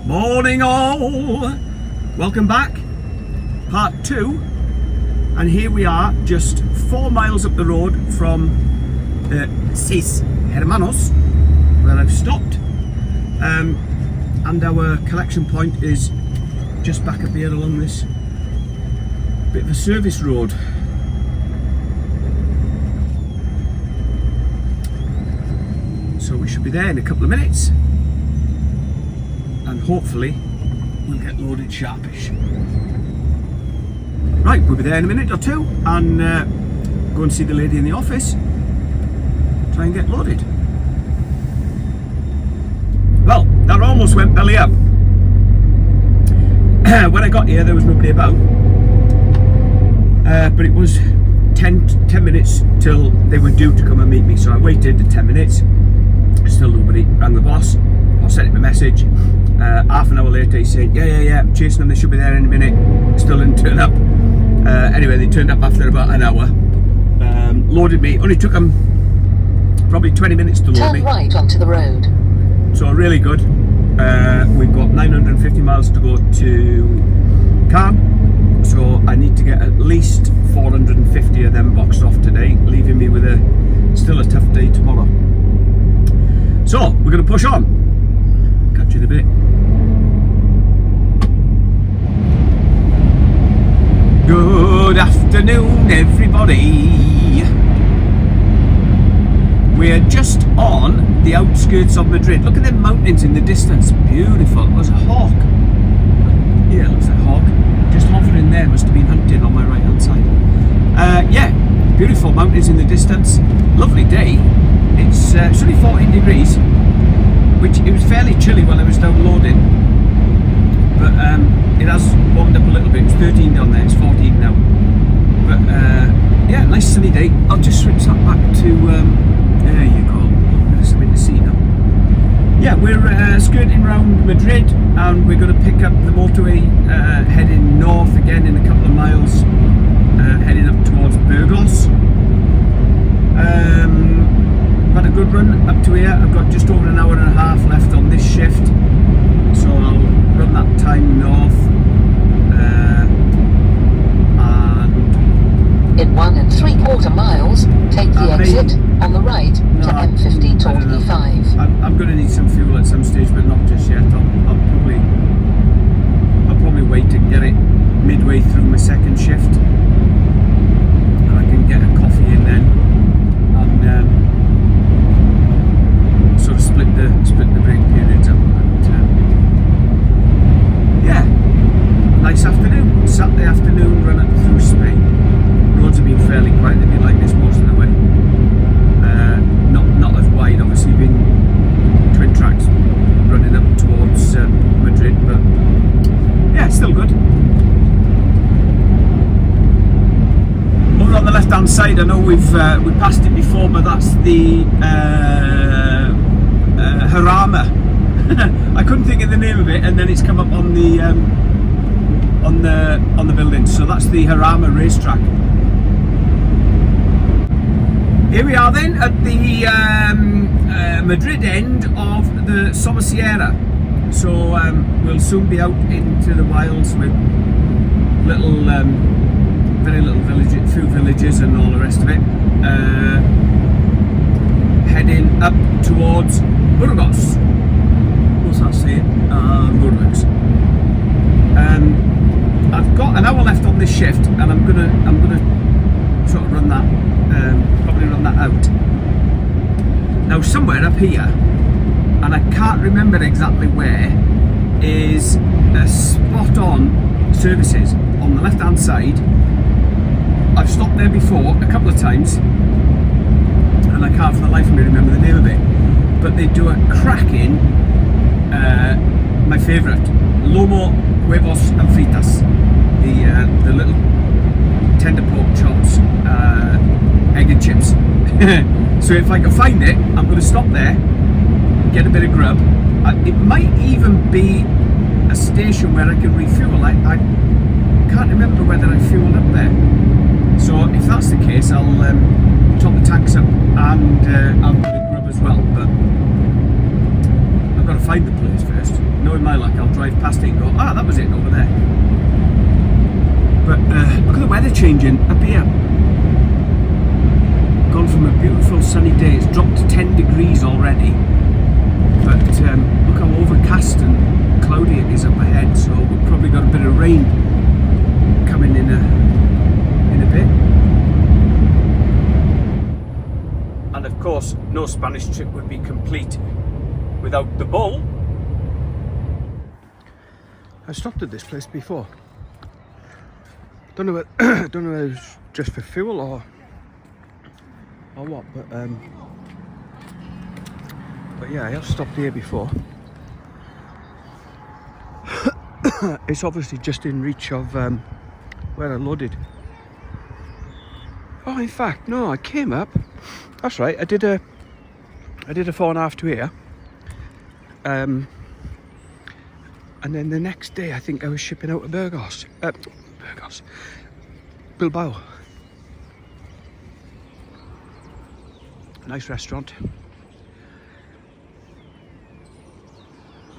Morning all! Welcome back, part 2, and here we are just 4 miles up the road from Sis Hermanos, where I've stopped, and our collection point is just back up here along this bit of a service road. So we should be there in a couple of minutes, and hopefully we'll get loaded sharpish. Right, we'll be there in a minute or two and go and see the lady in the office, try and get loaded. Well, that almost went belly up. When I got here there was nobody about, but it was 10 minutes till they were due to come and meet me, so I waited the 10 minutes. Still nobody. Rang the boss, I sent him a message. Half an hour later he's saying, yeah, I'm chasing them, they should be there in a minute. Still didn't turn up. Anyway, they turned up after about an hour. Loaded me, only took them probably 20 minutes to load me. Turn right onto the road. So really good. We've got 950 miles to go to Caen, so I need to get at least 450 of them boxed off today, leaving me with still a tough day tomorrow. So we're going to push on. Catch you in a bit. Good afternoon, everybody. We're just on the outskirts of Madrid. Look at them mountains in the distance. Beautiful. There's a hawk. Yeah, it looks like a hawk. Just hovering there. Must have been hunting on my right hand side. Yeah, beautiful mountains in the distance. Lovely day. It's only 14 degrees, which it was fairly chilly when I was downloading, but it has warmed up a little bit. It's 13 down there, it's 14 now. But yeah, nice sunny day. I'll just switch that back to, there you go, there's something to see now. Yeah, we're skirting around Madrid, and we're going to pick up the motorway heading north again in a couple of miles, heading up towards Burgos. Had a good run up to here. I've got just over an hour and a half left on this shift, so I'll run that time north, and in 1 3/4 miles, take the exit on the right to M50 to E5. I'm going to need some fuel at some stage, but not just yet. I'll probably wait and get it midway through my second shift, and I can get a coffee in then, and sort of split the break periods up. But, yeah, nice afternoon, Saturday afternoon run up through Spain. Roads have been fairly quiet, they've been like this most of the way. Not as wide, obviously, been twin tracks running up towards Madrid, but yeah, still good. Over on the left hand side, I know we passed it before, but that's the Jarama. I couldn't think of the name of it, and then it's come up on the building. So that's the Jarama racetrack. Here we are then at the Madrid end of the Somosierra. So we'll soon be out into the wilds with little, very little villages, few villages, and all the rest of it. Heading up towards Burgos. What's that saying? Roadworks. I've got an hour left on this shift, and I'm gonna sort of run that, probably run that out. Now somewhere up here, and I can't remember exactly where, is a spot on services on the left hand side. I've stopped there before a couple of times, and I can't for the life of me remember the name of it, but they do a cracking, my favourite, lomo, huevos and fritas, the little tender pork chops, egg and chips. So if I can find it, I'm going to stop there, get a bit of grub. It might even be a station where I can refuel. I can't remember whether I fueled up there. So if that's the case, I'll top the tanks up and I'll put a grub as well. But I've got to find the place first. Knowing my luck, I'll drive past it and go, ah, that was it over there. But look at the weather changing up here. Gone from a beautiful sunny day, it's dropped to 10 degrees already. But look how overcast and cloudy it is up ahead, so we've probably got a bit of rain coming in a bit. And of course, no Spanish trip would be complete without the bull. I stopped at this place before. Don't know whether it was just for fuel or what, but yeah, I have stopped here before. It's obviously just in reach of where I loaded. Oh, in fact, no, I came up. That's right. I did a 4.5 to here. And then the next day, I think I was shipping out to Bilbao. Nice restaurant.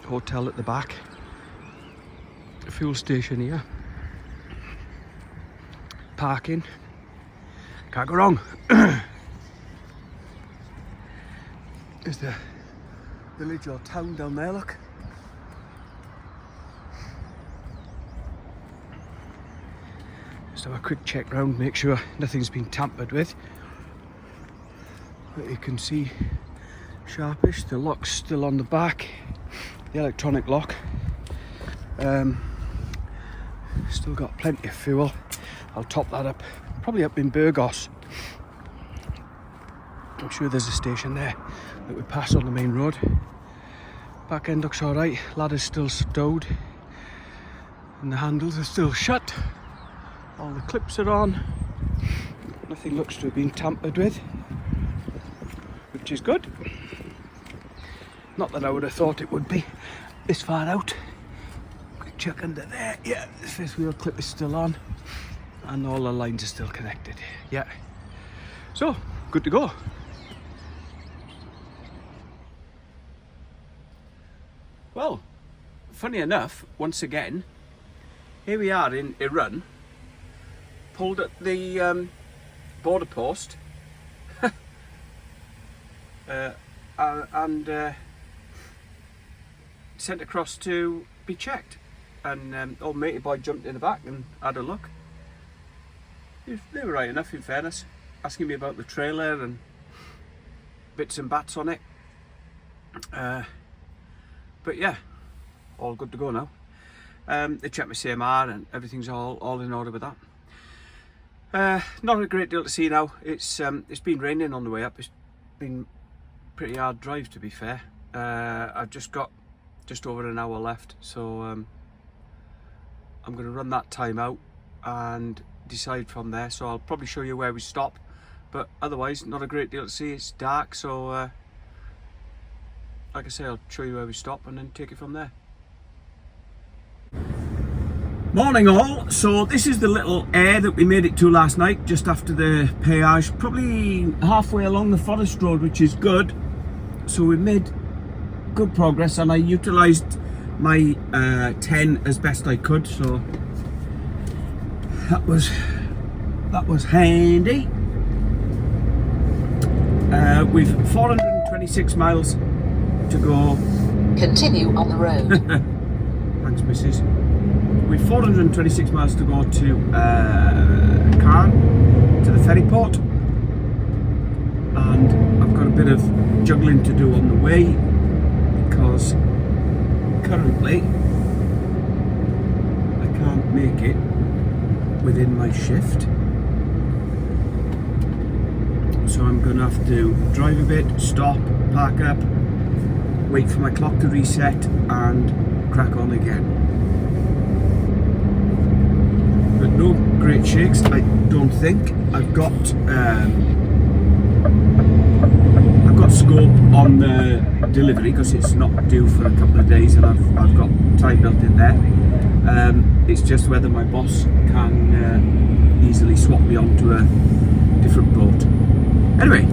Hotel at the back. A fuel station here. Parking. Can't go wrong. There's the village or town down there, look. Just have a quick check round, make sure nothing's been tampered with. But you can see sharpish, the lock's still on the back, the electronic lock. Still got plenty of fuel. I'll top that up, probably up in Burgos. I'm sure there's a station there that we pass on the main road. Back end looks alright, ladder's still stowed and the handles are still shut. All the clips are on. Nothing looks to have been tampered with, which is good. Not that I would have thought it would be this far out. Quick check under there. Yeah, the fifth wheel clip is still on and all the lines are still connected. Yeah, so good to go. Well, funny enough, once again, here we are in Iran. Pulled at the border post and sent across to be checked, and old matey boy jumped in the back and had a look. They were right enough, in fairness, asking me about the trailer and bits and bats on it, but yeah, all good to go now. They checked my CMR and everything's all in order with that. Not a great deal to see now. It's been raining on the way up. It's been a pretty hard drive, to be fair. I've just got just over an hour left, so I'm going to run that time out and decide from there. So I'll probably show you where we stop, but otherwise not a great deal to see. It's dark, so like I say, I'll show you where we stop and then take it from there. Morning all, so this is the little air that we made it to last night, just after the péage, probably halfway along the forest road, which is good. So we made good progress and I utilised my 10 as best I could, so that was handy. We've 426 miles to go. Continue on the road. Thanks, missus. We've 426 miles to go to Caen, to the ferry port, and I've got a bit of juggling to do on the way because currently I can't make it within my shift, so I'm going to have to drive a bit, stop, park up, wait for my clock to reset and crack on again. But no great shakes, I don't think. I've got scope on the delivery because it's not due for a couple of days, and I've got time built in there. It's just whether my boss can easily swap me onto a different boat. Anyway,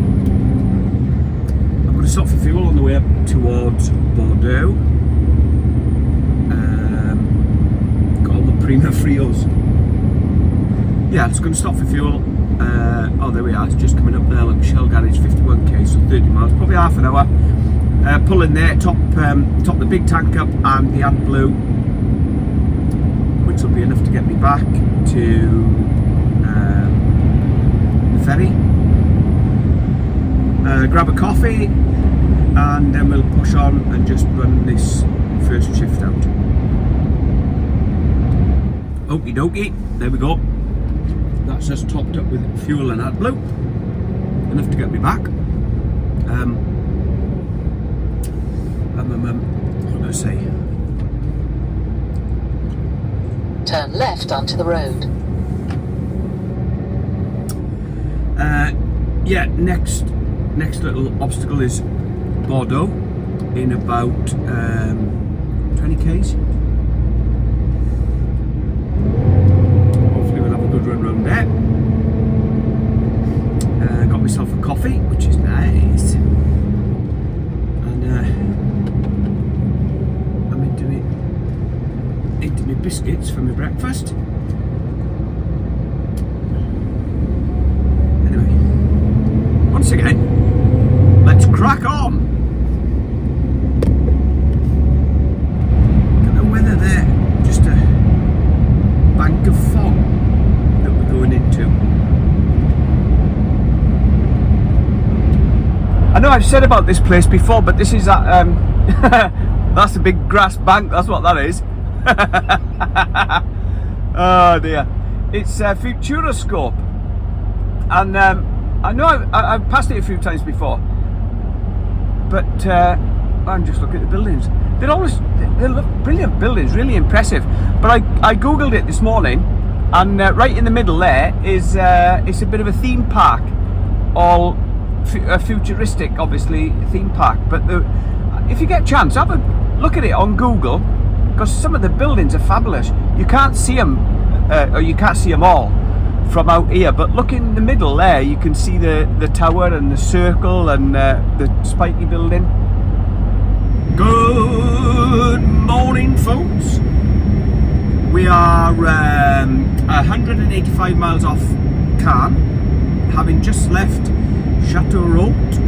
I'm going to stop for fuel on the way up towards Bordeaux. Prima Frios. Yeah, it's going to stop for fuel. Oh, there we are. It's just coming up there. Look, Shell garage, 51k, so 30 miles, probably half an hour. Pull in there, top the big tank up and the AdBlue, which will be enough to get me back to the ferry. Grab a coffee, and then we'll push on and just run this first shift out. Okie dokie, there we go. That's just topped up with fuel and AdBlue, enough to get me back. What do I say? Turn left onto the road. Yeah, next little obstacle is Bordeaux in about 20 k's. Hopefully we'll have a good run round there. Got myself a coffee, which is nice, and I'm into my biscuits for my breakfast. Anyway, once again, let's crack on. Look at the weather there, just a bank of fog that we're going into. I know I've said about this place before, but this is that that's a big grass bank, that's what that is. Oh dear. It's Futuroscope, and I know I've passed it a few times before, but I'm just looking at the buildings. They look brilliant buildings, really impressive. But I googled it this morning, and right in the middle there is it's a bit of a theme park, all a futuristic, obviously, theme park. But if you get a chance, have a look at it on Google, because some of the buildings are fabulous. You can't see them, or you can't see them all from out here, but look in the middle there, you can see the tower and the circle and the spiky building. Good morning, folks. We are 185 miles off Caen, having just left Chateau Roadside,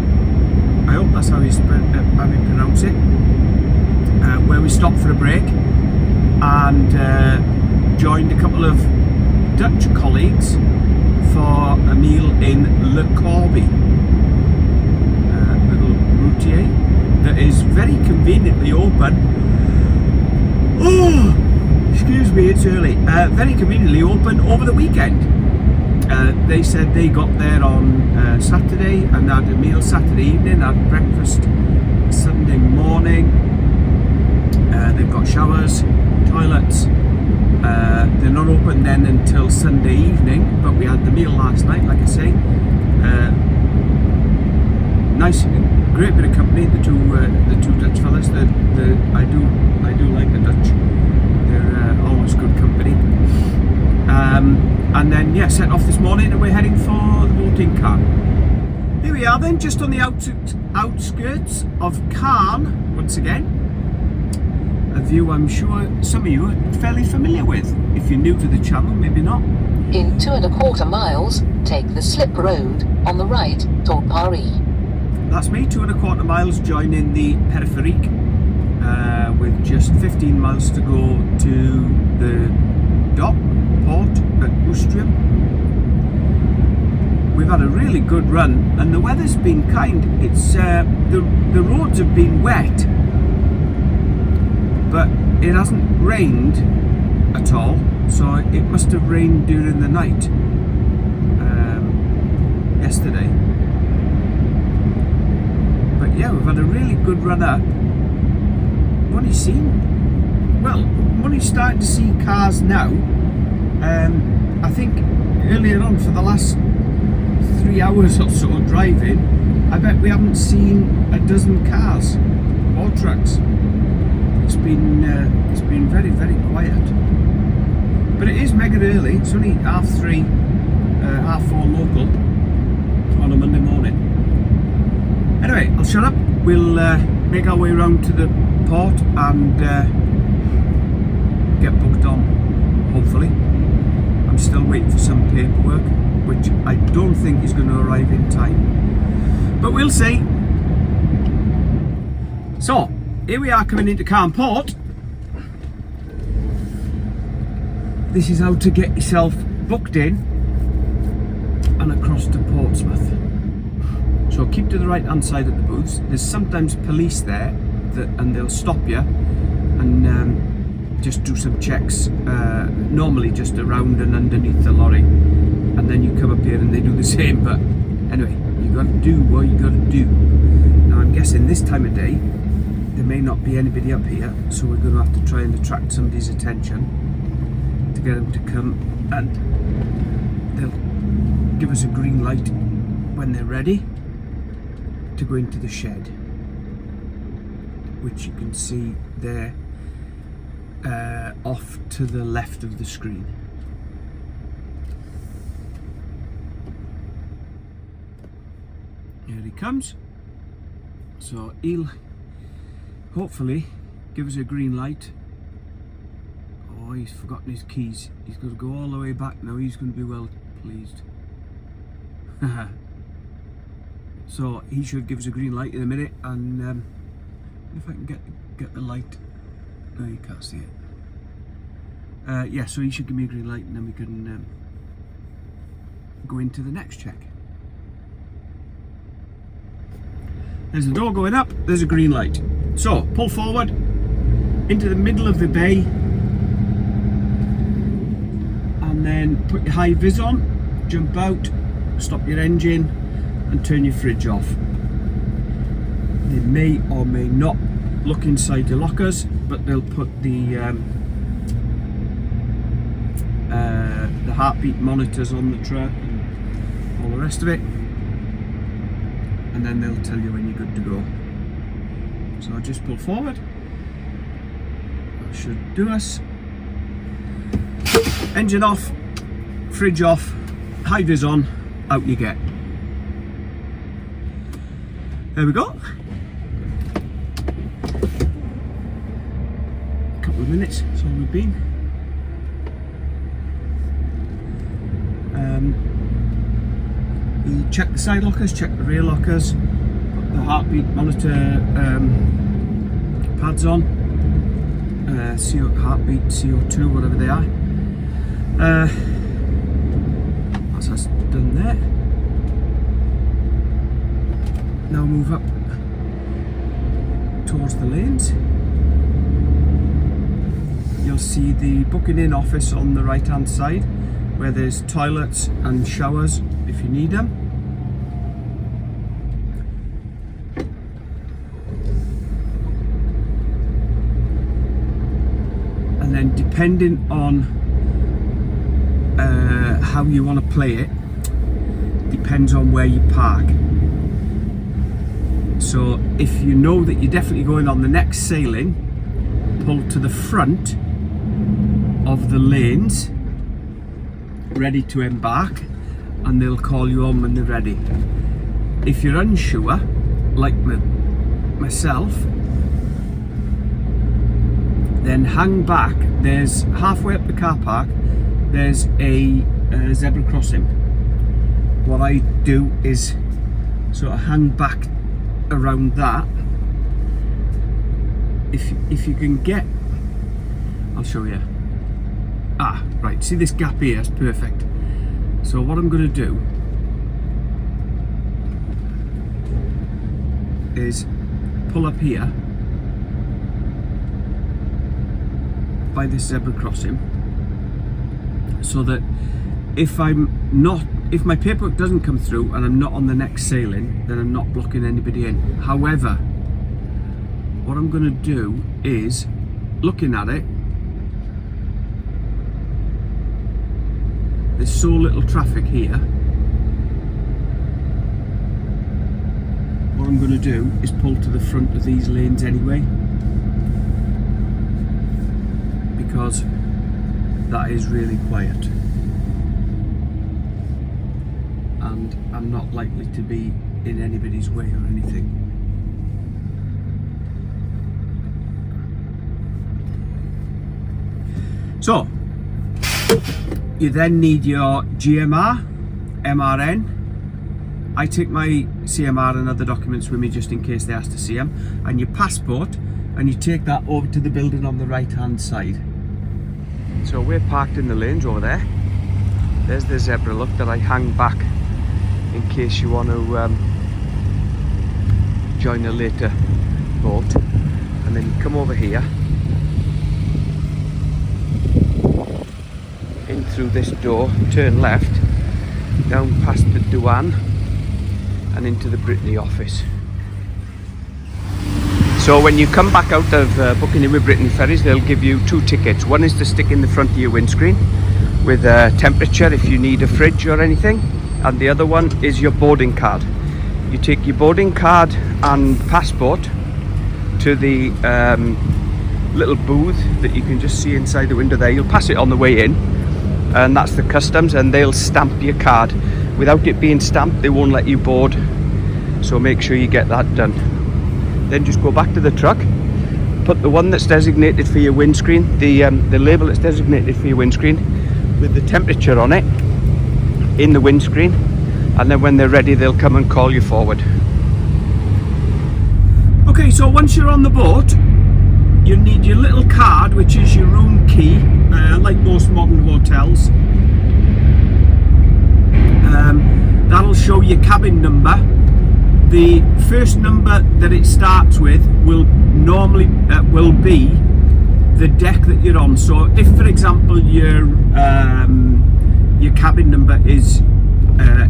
I hope that's how you pronounce it, where we stopped for a break and joined a couple of Dutch colleagues for a meal in Le Corby, little routier that is very conveniently open. Oh, excuse me, it's early. Very conveniently open over the weekend. They said they got there on Saturday and had a meal Saturday evening, had breakfast Sunday morning. They've got showers, toilets. They're not open then until Sunday evening, but we had the meal last night, like I say. Nice, great bit of company. The two Dutch fellas. I do like the Dutch. They're always good company. And then yeah, set off this morning and we're heading for the boating car. Here we are then, just on the outskirts of Caen once again. A view I'm sure some of you are fairly familiar with. If you're new to the channel, maybe not. In 2¼ miles, take the slip road on the right toward Paris. That's me, 2¼ miles, joining the Peripherique, with just 15 miles to go to the port at Ouistreham. We've had a really good run and the weather's been kind. It's the roads have been wet, but it hasn't rained at all, so it must have rained during the night yesterday. But yeah, we've had a really good run up. I'm only starting to see cars now. I think earlier on, for the last 3 hours or so driving, I bet we haven't seen a dozen cars or trucks. It's been very, very quiet. But it is mega early. It's only 3:30, 4:30 local on a Monday morning. Anyway, I'll shut up. We'll make our way around to the port and get booked on, hopefully. hopefully. I'm still waiting for some paperwork, which I don't think is going to arrive in time, but we'll see. So here we are coming into Carn Port. This is how to get yourself booked in and across to Portsmouth. So keep to the right hand side of the booths. There's sometimes police there and they'll stop you and just do some checks, normally just around and underneath the lorry, and then you come up here and they do the same. But anyway, you got to do what you got to do. Now I'm guessing this time of day there may not be anybody up here, so we're going to have to try and attract somebody's attention to get them to come, and they'll give us a green light when they're ready to go into the shed, which you can see there off to the left of the screen. Here he comes. So he'll hopefully give us a green light. Oh, he's forgotten his keys. He's got to go all the way back now. He's going to be well pleased. So he should give us a green light in a minute, and if I can get the light. No, you can't see it. Yeah, so he should give me a green light, and then we can go into the next check. There's the door going up, there's a green light. So pull forward into the middle of the bay, and then put your high vis on, jump out, stop your engine and turn your fridge off. They may or may not look inside your lockers, but they'll put the heartbeat monitors on the truck and all the rest of it, and then they'll tell you when you're good to go. So I'll just pull forward. That should do us. Engine off, fridge off, high vis on, out you get. There we go. A couple of minutes, that's all we've been. We check the side lockers, check the rear lockers, put the heartbeat monitor pads on, heartbeat, CO2, whatever they are. That's us done there. Now move up towards the lanes. You'll see the booking in office on the right hand side, where there's toilets and showers if you need them. And then depending on how you want to play it, depends on where you park. So if you know that you're definitely going on the next sailing, pull to the front of the lanes, ready to embark, and they'll call you on when they're ready. If you're unsure, like myself, then hang back. There's halfway up the car park, there's a zebra crossing. What I do is sort of hang back around that. If you can get, I'll show you. Right, see this gap here, it's perfect. So what I'm going to do is pull up here by this zebra crossing, so that if my paperwork doesn't come through and I'm not on the next sailing, then I'm not blocking anybody in. However, what I'm going to do is, looking at it, there's so little traffic here. What I'm going to do is pull to the front of these lanes anyway, because that is really quiet and I'm not likely to be in anybody's way or anything. So You then need your GMR, MRN. I take my CMR and other documents with me just in case they ask to see them, and your passport, and you take that over to the building on the right hand side. So we're parked in the lanes over there. There's the zebra look that I hang back in case you want to join a later boat. And then you come over here, in through this door, turn left, down past the Douane, and into the Brittany office. So when you come back out of booking in with Brittany Ferries, they'll give you 2 tickets. One is to stick in the front of your windscreen with a temperature if you need a fridge or anything, and the other one is your boarding card. You take your boarding card and passport to the little booth that you can just see inside the window there. You'll pass it on the way in, and that's the customs, and they'll stamp your card. Without it being stamped, they won't let you board, so make sure you get that done. Then just go back to the truck, put the one that's designated for your windscreen, the label that's designated for your windscreen with the temperature on it in the windscreen, and then when they're ready they'll come and call you forward. Okay, so once you're on the boat, you need your little card, which is your room key, like most modern hotels. That'll show your cabin number. The first number that it starts with will normally be the deck that you're on. So if, for example, your cabin number is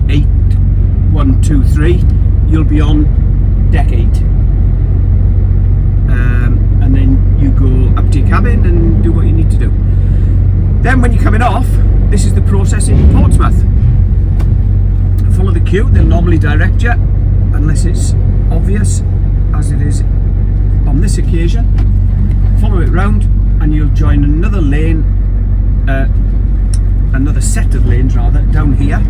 8123, you'll be on deck 8. And then you go up to your cabin and do what you need to do. Then when you're coming off, this is the process in Portsmouth. Follow the queue, they'll normally direct you, unless it's obvious, as it is on this occasion. Follow it round and you'll join another lane, another set of lanes rather, down here,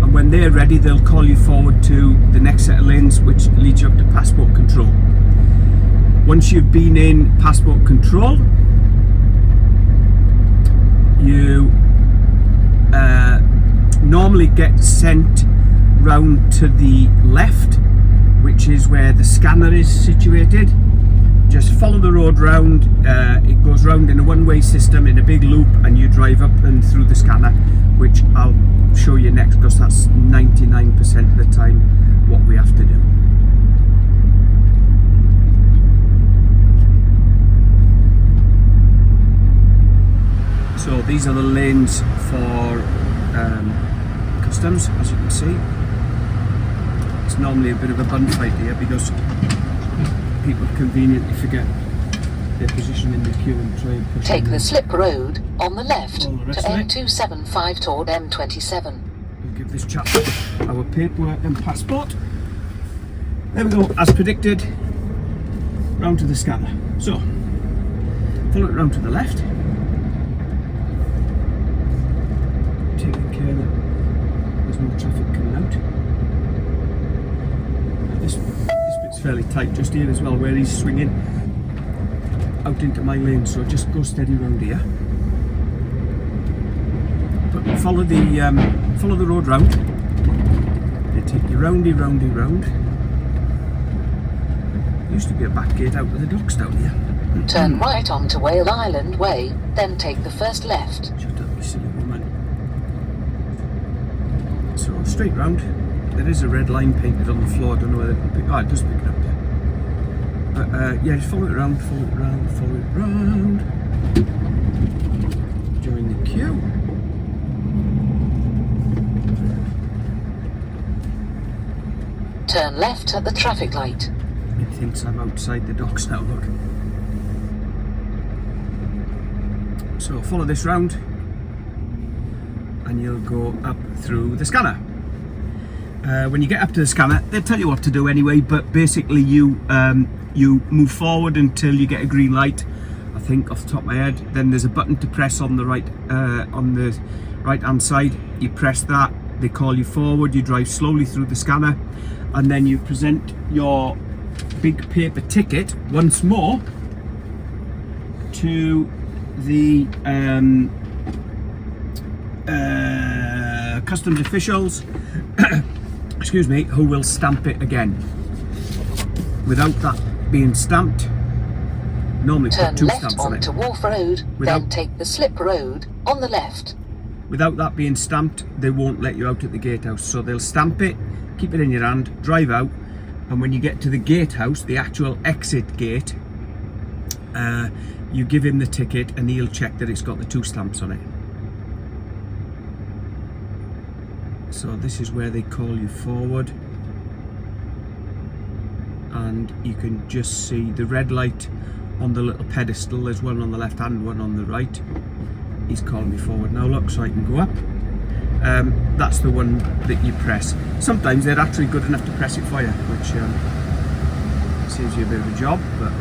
and when they're ready they'll call you forward to the next set of lanes, which leads you up to passport control. Once you've been in passport control, you normally get sent round to the left, which is where the scanner is situated. Just follow the road round, it goes round in a one-way system in a big loop, and you drive up and through the scanner, which I'll show you next, because that's 99% of the time what we have to do. So these are the lanes for customs, as you can see. It's normally a bit of a bun fight here because people conveniently forget their position in the queue and try and push. Take the slip road on the left the to M275 toward M27. We'll give this chap our paperwork and passport. There we go, as predicted, round to the scanner. So, follow it round to the left. Taking care that there's no traffic coming out. This bit's fairly tight just here as well, where he's swinging out into my lane, so just go steady round here. But follow the road round. They take you roundy round. Used to be a back gate out of the docks down here. Turn right onto Whale Island Way, then take the first left. Shut up, you silly woman. So straight round. There is a red line painted on the floor. I don't know whether it'll pick. Oh, it does pick it up there. But yeah, just follow it round. Join the queue. Turn left at the traffic light. It thinks I'm outside the docks now, look. So follow this round and you'll go up through the scanner. When you get up to the scanner, they'll tell you what to do anyway, but basically you move forward until you get a green light, I think, off the top of my head. Then there's a button to press on the right hand side. You press that, they call you forward, you drive slowly through the scanner, and then you present your big paper ticket once more to the customs officials, excuse me, who will stamp it again. Without that being stamped, normally Turn put 2 left stamps on it. onto Wharf Road, then take the slip road on the left. Without that being stamped, they won't let you out at the gatehouse. So they'll stamp it, keep it in your hand, drive out, and when you get to the gatehouse, the actual exit gate, you give him the ticket and he'll check that it's got the 2 stamps on it. So this is where they call you forward, and you can just see the red light on the little pedestal. There's one on the left and one on the right. He's calling me forward now, look, so I can go up. That's the one that you press. Sometimes they're actually good enough to press it for you, which saves you a bit of a job, but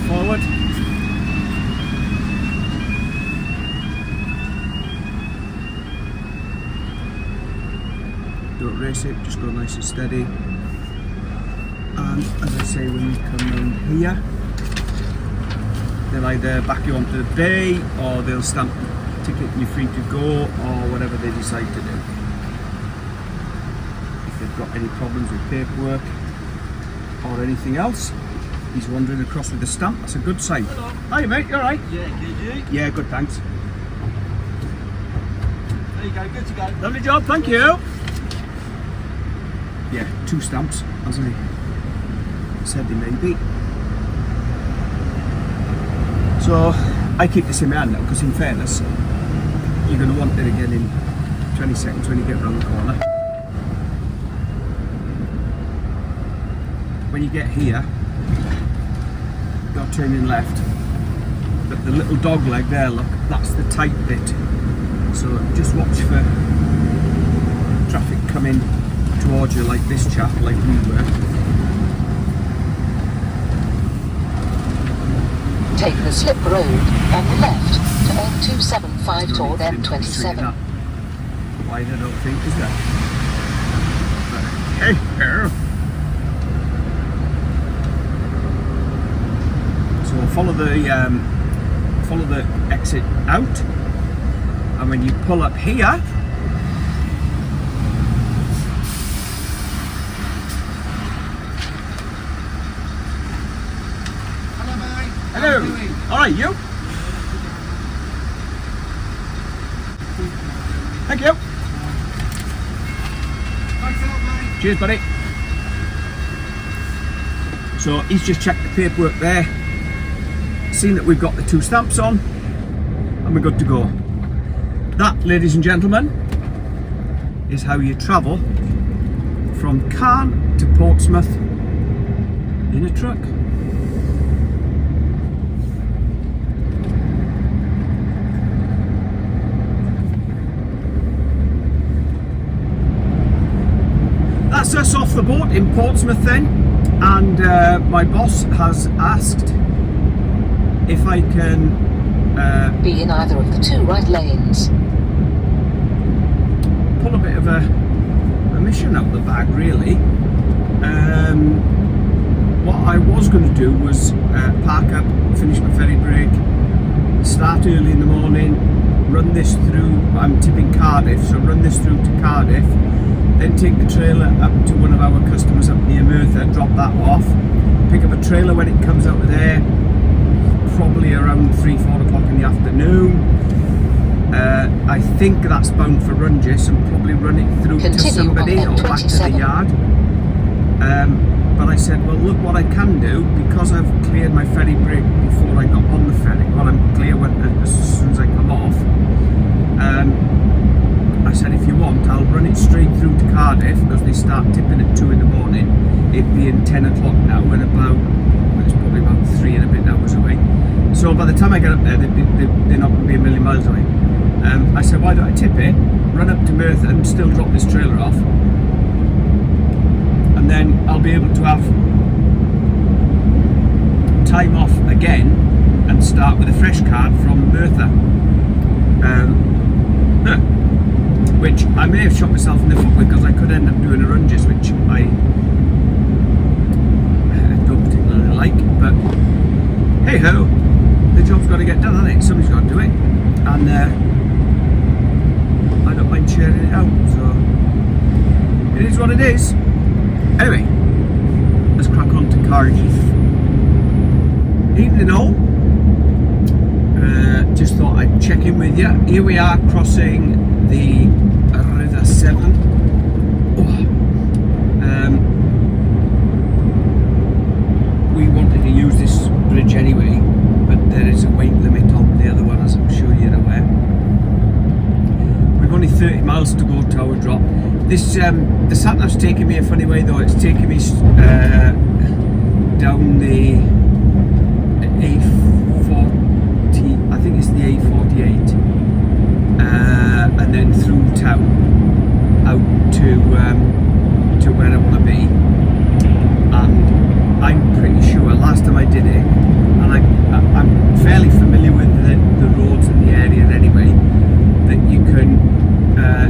forward. Don't race it, just go nice and steady. And as I say, when you come in here, they'll either back you onto the bay or they'll stamp the ticket and you're free to go, or whatever they decide to do. If they've got any problems with paperwork or anything else. He's wandering across with a stamp. That's a good sign. Hello. Hi mate, you alright? Yeah, good, you? Yeah, good, thanks. There you go, good to go. Lovely job, thank you. Yeah, 2 stamps, hasn't he? Said they may be. So, I keep this in my hand now, because in fairness, you're going to want it again in 20 seconds when you get around the corner. When you get here, you're turning left, but the little dog leg there, look, that's the tight bit. So just watch for traffic coming towards you like this chap, like we were. Take the slip road on the left to N275 toward M27. Wide, I don't think, is there? But, hey, here. So follow the exit out, and when you pull up here, Hello, mate. hello. All right, you. Thank you. Thanks a lot, mate. Cheers, buddy. So he's just checked the paperwork there. Seen that we've got the 2 stamps on, and we're good to go. That, ladies and gentlemen, is how you travel from Cairn to Portsmouth in a truck. That's us off the boat in Portsmouth then, and my boss has asked if I can Be in either of the 2 right lanes. pull a bit of a mission out the bag, really. What I was going to do was park up, finish my ferry break, start early in the morning, run this through, I'm tipping Cardiff, so run this through to Cardiff, then take the trailer up to one of our customers up near Merthyr, drop that off, pick up a trailer when it comes out of there, probably around 3-4 o'clock in the afternoon. I think that's bound for Rungis, and probably run it through to somebody or back to the yard. But I said, well, look what I can do, because I've cleared my ferry break before I got on the ferry. Well, I'm clear as soon as I come off. I said, if you want, I'll run it straight through to Cardiff, because they start tipping at 2 in the morning. It being 10 o'clock now, and it's probably about 3 and a bit hours away. So by the time I get up there, they're not going to be a million miles away. I said, why don't I tip it, run up to Merthyr and still drop this trailer off, and then I'll be able to have time off again and start with a fresh card from Merthyr. Which I may have shot myself in the foot with, because I could end up doing a Runges, which I don't particularly like, but hey ho, the job's got to get done, hasn't it? Somebody's got to do it, and I don't mind sharing it out, so it is what it is. Anyway, let's crack on to Cardiff. Evening all. Just thought I'd check in with you. Here we are crossing the River Severn. We wanted to use this bridge anyway, but there is a weight limit on the other one, as I'm sure you're aware. We've only 30 miles to go to our drop. This the sat nav's taking me a funny way though. It's taking me down the A40, I think it's the A48, and then through town out to where I want to be. And I'm pretty sure last time I did it, and I'm fairly familiar with the roads in the area anyway, that you can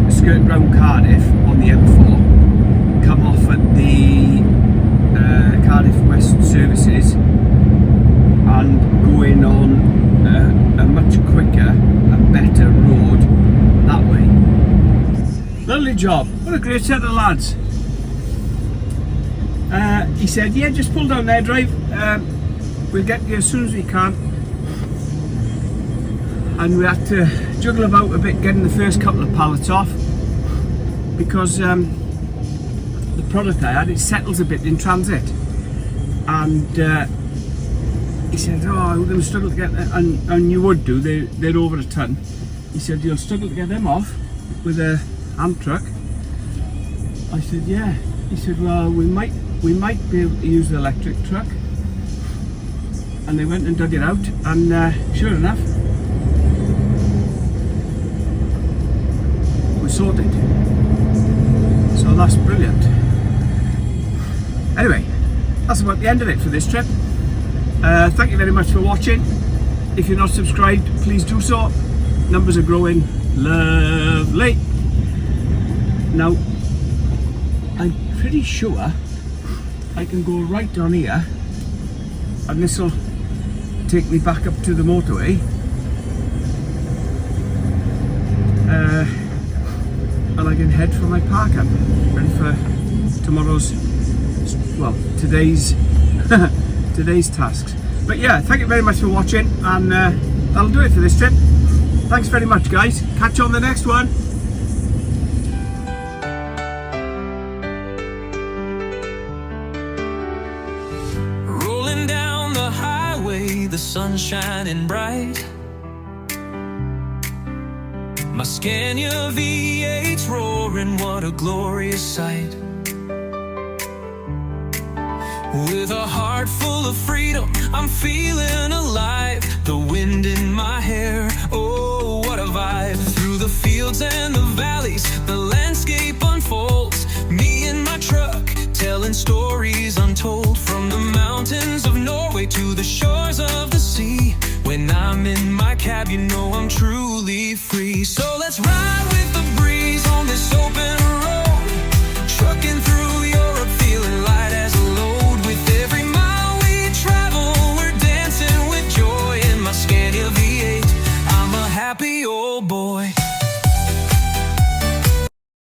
skirt round Cardiff on the M4, come off at the Cardiff West services, and go in on a much quicker and better road that way. Lovely job. What a great set of lads. He said, yeah, just pull down there, drive. We'll get you as soon as we can. And we had to juggle about a bit getting the first couple of pallets off, because the product I had, it settles a bit in transit. And he said, oh, we're going to struggle to get them, and you would do, they're over a ton. He said, you'll struggle to get them off with a hand truck. I said, yeah. He said, well, we might be able to use the electric truck. And they went and dug it out, and sure enough, we sorted. So that's brilliant. Anyway, that's about the end of it for this trip. Thank you very much for watching. If you're not subscribed, please do so. Numbers are growing. Lovely. Now, I'm pretty sure I can go right down here, and this will take me back up to the motorway. And I can head for my park up, ready for tomorrow's, well, today's tasks. But yeah, thank you very much for watching, and that'll do it for this trip. Thanks very much, guys. Catch you on the next one. Rolling down the highway, the sun shining bright. My Scania V8's roaring, what a glorious sight. With a heart full of freedom, I'm feeling alive. The wind in my hair, oh, what a vibe. Through the fields and the valleys, the landscape unfolds. Me and my truck, telling stories untold. From the mountains of Norway to the shores of the sea. When I'm in my cab, you know I'm true